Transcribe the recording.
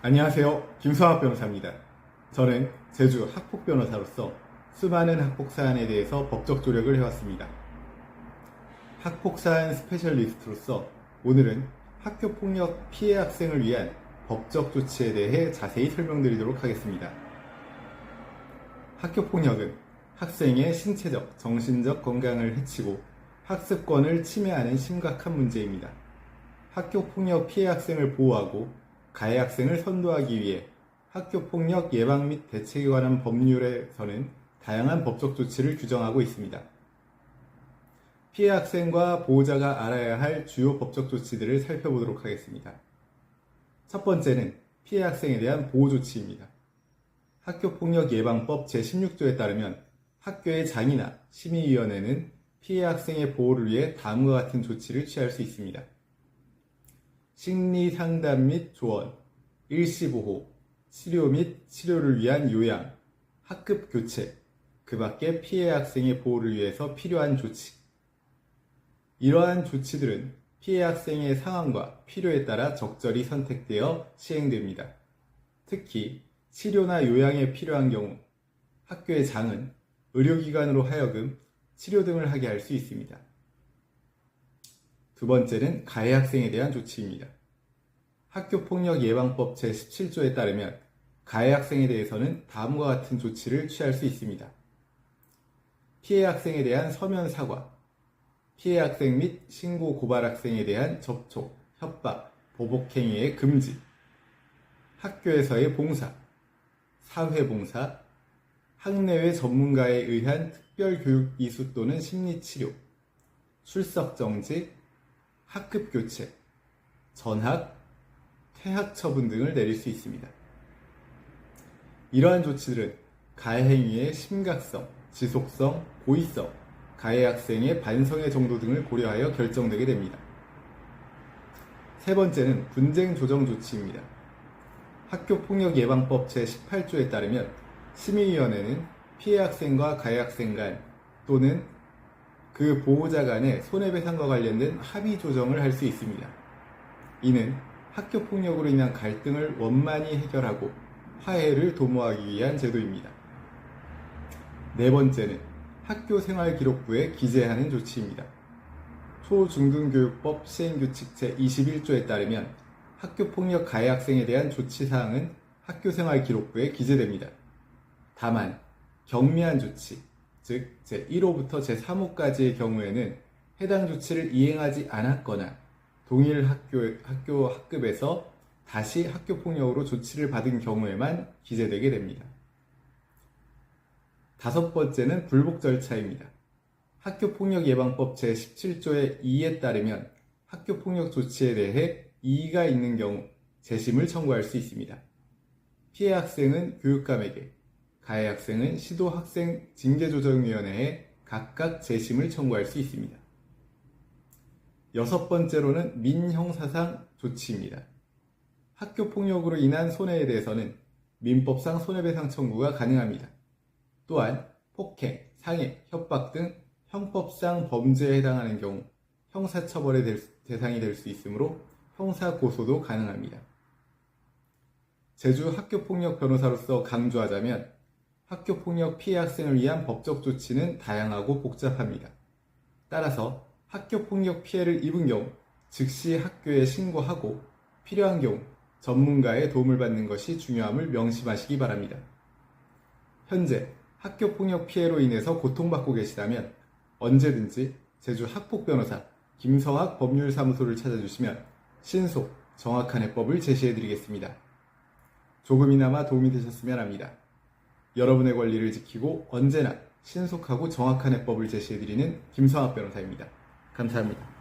안녕하세요. 김성학 변호사입니다. 저는 제주 학폭 변호사로서 수많은 학폭 사안에 대해서 법적 조력을 해왔습니다. 학폭 사안 스페셜리스트로서 오늘은 학교폭력 피해 학생을 위한 법적 조치에 대해 자세히 설명드리도록 하겠습니다. 학교폭력은 학생의 신체적, 정신적 건강을 해치고 학습권을 침해하는 심각한 문제입니다. 학교폭력 피해 학생을 보호하고 가해 학생을 선도하기 위해 학교폭력 예방 및 대책에 관한 법률에서는 다양한 법적 조치를 규정하고 있습니다. 피해 학생과 보호자가 알아야 할 주요 법적 조치들을 살펴보도록 하겠습니다. 첫 번째는 피해 학생에 대한 보호 조치입니다. 학교폭력 예방법 제16조에 따르면 학교의 장이나 심의위원회는 피해 학생의 보호를 위해 다음과 같은 조치를 취할 수 있습니다. 심리 상담 및 조언, 일시보호, 치료 및 치료를 위한 요양, 학급 교체, 그 밖에 피해 학생의 보호를 위해서 필요한 조치. 이러한 조치들은 피해 학생의 상황과 필요에 따라 적절히 선택되어 시행됩니다. 특히 치료나 요양에 필요한 경우 학교의 장은 의료기관으로 하여금 치료 등을 하게 할 수 있습니다. 두 번째는 가해 학생에 대한 조치입니다. 학교폭력 예방법 제17조에 따르면 가해 학생에 대해서는 다음과 같은 조치를 취할 수 있습니다. 피해 학생에 대한 서면 사과, 피해 학생 및 신고 고발 학생에 대한 접촉, 협박, 보복행위의 금지, 학교에서의 봉사, 사회봉사, 학내외 전문가에 의한 특별교육 이수 또는 심리치료, 출석정지, 학급교체, 전학, 퇴학 처분 등을 내릴 수 있습니다. 이러한 조치들은 가해 행위의 심각성, 지속성, 고의성, 가해 학생의 반성의 정도 등을 고려하여 결정되게 됩니다. 세 번째는 분쟁 조정 조치입니다. 학교폭력 예방법 제18조에 따르면 심의위원회는 피해 학생과 가해 학생 간 또는 그 보호자 간의 손해배상과 관련된 합의 조정을 할 수 있습니다. 이는 학교폭력으로 인한 갈등을 원만히 해결하고 화해를 도모하기 위한 제도입니다. 네 번째는 학교생활기록부에 기재하는 조치입니다. 초중등교육법 시행규칙 제21조에 따르면 학교폭력 가해 학생에 대한 조치사항은 학교생활기록부에 기재됩니다. 다만 경미한 조치, 즉 제1호부터 제3호까지의 경우에는 해당 조치를 이행하지 않았거나 동일 학교 학급에서 다시 학교폭력으로 조치를 받은 경우에만 기재되게 됩니다. 다섯 번째는 불복 절차입니다. 학교폭력 예방법 제17조의 2에 따르면 학교폭력 조치에 대해 이의가 있는 경우 재심을 청구할 수 있습니다. 피해 학생은 교육감에게, 가해 학생은 시도학생 징계조정위원회에 각각 재심을 청구할 수 있습니다. 여섯 번째로는 민형사상 조치입니다. 학교폭력으로 인한 손해에 대해서는 민법상 손해배상 청구가 가능합니다. 또한 폭행, 상해, 협박 등 형법상 범죄에 해당하는 경우 형사처벌의 대상이 될 수 있으므로 형사고소도 가능합니다. 제주 학교폭력 변호사로서 강조하자면 학교폭력 피해 학생을 위한 법적 조치는 다양하고 복잡합니다. 따라서 학교폭력 피해를 입은 경우 즉시 학교에 신고하고 필요한 경우 전문가의 도움을 받는 것이 중요함을 명심하시기 바랍니다. 현재 학교폭력 피해로 인해서 고통받고 계시다면 언제든지 제주 학폭변호사 김성학 법률사무소를 찾아주시면 신속, 정확한 해법을 제시해드리겠습니다. 조금이나마 도움이 되셨으면 합니다. 여러분의 권리를 지키고 언제나 신속하고 정확한 해법을 제시해드리는 김성학 변호사입니다. 감사합니다.